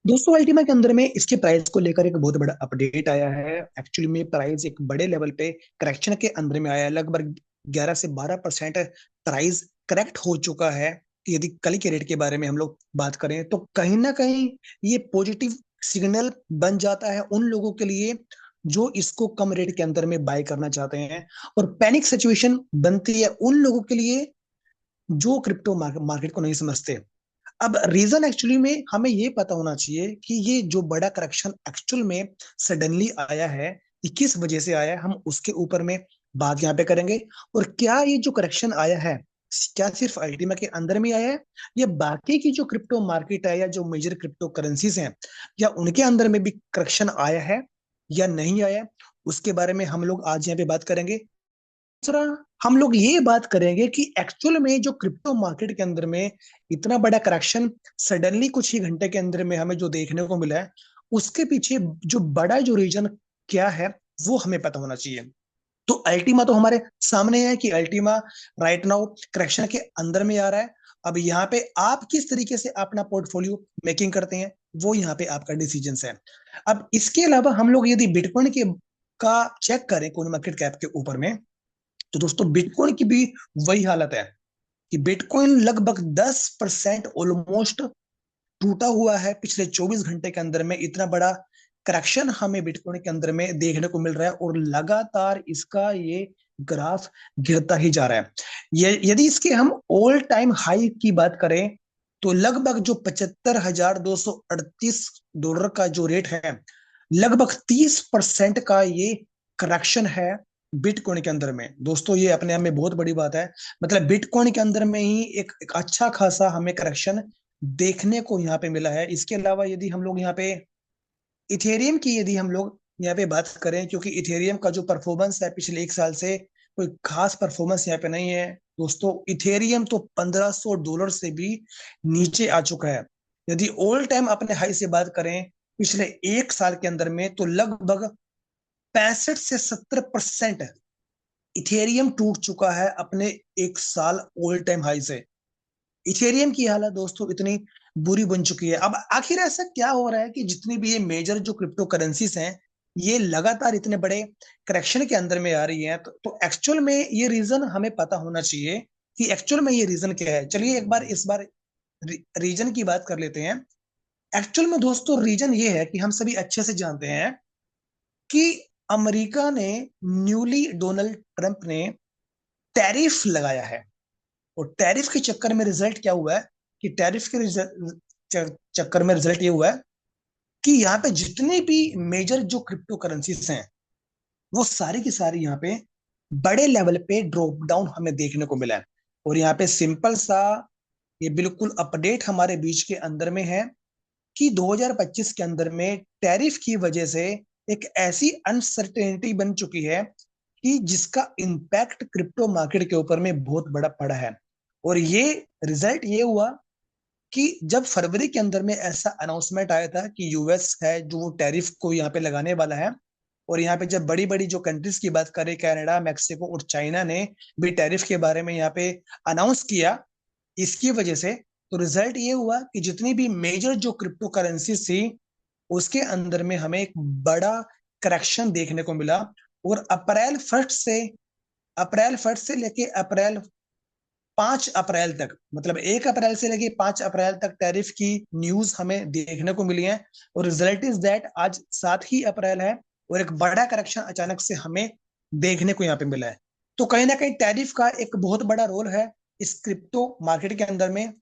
दोस्तों अल्टीमा के अंदर में इसके प्राइस को लेकर एक बहुत बड़ा अपडेट आया है। एक्चुअली में प्राइस एक बड़े लेवल पे करेक्शन के अंदर में आया है। लगभग 11 से 12% प्राइस करेक्ट हो चुका है। यदि कल के रेट के बारे में हम लोग बात करें तो कहीं ना कहीं ये पॉजिटिव सिग्नल बन जाता है उन लोगों के लिए जो इसको कम रेट के अंदर में बाय करना चाहते हैं, और पैनिक सिचुएशन बनती है उन लोगों के लिए जो क्रिप्टो मार्केट को नहीं समझते। अब रीजन एक्चुअली में हमें ये पता होना चाहिए कि ये जो बड़ा करेक्शन एक्चुअल में सडनली आया है, ये किस वजह से आया है, हम उसके ऊपर में बात यहाँ पे करेंगे। और क्या ये जो करेक्शन आया है, क्या सिर्फ अल्टीमा के अंदर में आया है, या बाकी की जो क्रिप्टो मार्केट है या जो मेजर क्रिप्टो करेंसीज हैं, या उनके अंदर में भी करेक्शन आया है या नहीं आया, उसके बारे में हम लोग आज यहाँ पे बात करेंगे। दूसरा, हम लोग ये बात करेंगे कि एक्चुअल में जो क्रिप्टो मार्केट के अंदर में इतना बड़ा करेक्शन सडनली कुछ ही घंटे के अंदर में हमें जो देखने को मिला है, उसके पीछे जो बड़ा जो रीजन क्या है वो हमें पता होना चाहिए। तो अल्टीमा तो हमारे सामने है कि अल्टीमा राइट नाउ करेक्शन के अंदर में आ रहा है। अब यहाँ पे आप किस तरीके से अपना पोर्टफोलियो मेकिंग करते हैं, वो यहाँ पे आपका डिसीजन है। अब इसके अलावा हम लोग यदि बिटकॉइन के का चेक करें कोइन मार्केट कैप के ऊपर में, तो दोस्तों बिटकॉइन की भी वही हालत है कि बिटकॉइन लगभग 10% ऑलमोस्ट टूटा हुआ है पिछले 24 घंटे के अंदर में। इतना बड़ा करेक्शन हमें बिटकॉइन के अंदर में देखने को मिल रहा है और लगातार इसका ये ग्राफ गिरता ही जा रहा है। ये यदि इसके हम ऑल टाइम हाई की बात करें तो लगभग जो 75,238 डॉलर का जो रेट है, लगभग 30% का ये करेक्शन है बिटकॉइन के अंदर में। दोस्तों ये अपने आप में बहुत बड़ी बात है। मतलब बिटकॉइन के अंदर में ही एक अच्छा खासा हमें करेक्शन देखने को यहाँ पे मिला है। इसके अलावा यदि हम लोग यहाँ पे इथेरियम की यदि हम लोग यहाँ पे बात करें, क्योंकि इथेरियम का जो परफॉर्मेंस है पिछले एक साल से कोई खास परफॉर्मेंस यहाँ पे नहीं है दोस्तों। इथेरियम तो $1,500 से भी नीचे आ चुका है। यदि ऑल टाइम अपने हाई से बात करें पिछले एक साल के अंदर में, तो लगभग 65 से 70% इथेरियम टूट चुका है अपने एक साल ऑल टाइम हाई से। इथेरियम की हालत दोस्तों इतनी बुरी बन चुकी है। अब आखिर ऐसा क्या हो रहा है कि जितनी भी ये मेजर जो क्रिप्टो करेंसीज हैं, ये लगातार इतने बड़े करेक्शन के अंदर में आ रही हैं, तो एक्चुअल में ये रीजन हमें पता होना चाहिए कि एक्चुअल में ये रीजन क्या है। चलिए एक बार इस बार रीजन की बात कर लेते हैं। एक्चुअल में दोस्तों रीजन ये है कि हम सभी अच्छे से जानते हैं कि अमेरिका ने न्यूली डोनाल्ड ट्रंप ने टैरिफ लगाया है। और टैरिफ के चक्कर में रिजल्ट क्या हुआ है कि टैरिफ के चक्कर में रिजल्ट ये हुआ है कि यहाँ पे जितने भी मेजर जो क्रिप्टो करेंसीज हैं, वो सारी की सारी यहाँ पे बड़े लेवल पे ड्रॉप डाउन हमें देखने को मिला है। और यहाँ पे सिंपल सा ये बिल्कुल अपडेट हमारे बीच के अंदर में है कि 2025 के अंदर में टैरिफ की वजह से एक ऐसी अनसर्टेनिटी बन चुकी है कि जिसका इम्पैक्ट क्रिप्टो मार्केट के ऊपर में बहुत बड़ा पड़ा है। और ये रिजल्ट ये हुआ कि जब फरवरी के अंदर में ऐसा अनाउंसमेंट आया था कि यूएस है जो वो टैरिफ को यहाँ पे लगाने वाला है, और यहाँ पे जब बड़ी बड़ी जो कंट्रीज की बात करें, कनाडा, मैक्सिको और चाइना ने भी टैरिफ के बारे में यहाँ पे अनाउंस किया, इसकी वजह से तो रिजल्ट ये हुआ कि जितनी भी मेजर जो क्रिप्टो करेंसी थी उसके अंदर में हमें एक बड़ा करेक्शन देखने को मिला। और अप्रैल 1 से लेके अप्रैल 5 अप्रैल तक, मतलब 1 अप्रैल से लेके 5 अप्रैल तक टैरिफ की न्यूज हमें देखने को मिली है। और रिजल्ट इज दैट आज 7 ही अप्रैल है और एक बड़ा करेक्शन अचानक से हमें देखने को यहाँ पे मिला है। तो कहीं ना कहीं टैरिफ का एक बहुत बड़ा रोल है इस क्रिप्टो मार्केट के अंदर में।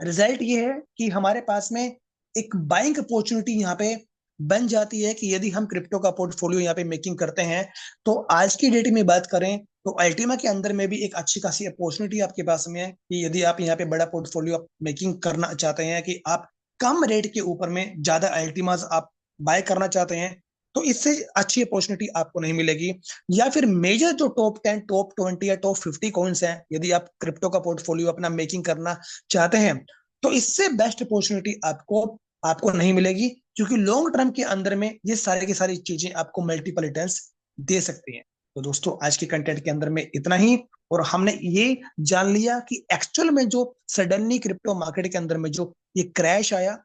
रिजल्ट ये है कि हमारे पास में एक बाइंग अपॉर्चुनिटी यहाँ पे बन जाती है कि यदि हम क्रिप्टो का पोर्टफोलियो यहाँ पे मेकिंग करते हैं, तो आज की डेट में बात करें तो अल्टीमा के अंदर में भी एक अच्छी खासी अपॉर्चुनिटी आपके पास में है कि यदि आप यहाँ पे बड़ा पोर्टफोलियो मेकिंग करना चाहते हैं, कि आप कम रेट के ऊपर में ज्यादा अल्टीमास आप बाय करना चाहते हैं, तो इससे अच्छी अपॉर्चुनिटी आपको नहीं मिलेगी। या फिर मेजर जो टॉप 10, टॉप 20 या टॉप 50 कॉइन्स हैं, यदि आप क्रिप्टो का पोर्टफोलियो अपना मेकिंग करना चाहते हैं, तो इससे बेस्ट अपॉर्चुनिटी आपको आपको नहीं मिलेगी, क्योंकि लॉन्ग टर्म के अंदर में ये सारी की सारी चीजें आपको मल्टीपल रिटर्न्स दे सकती हैं। तो दोस्तों आज के कंटेंट के अंदर में इतना ही। और हमने ये जान लिया कि एक्चुअल में जो सडनली क्रिप्टो मार्केट के अंदर में जो ये क्रैश आया,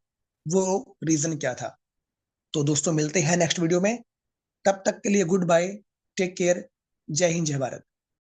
वो रीजन क्या था। तो दोस्तों मिलते हैं नेक्स्ट वीडियो में, तब तक के लिए गुड बाय, टेक केयर, जय हिंद जय भारत।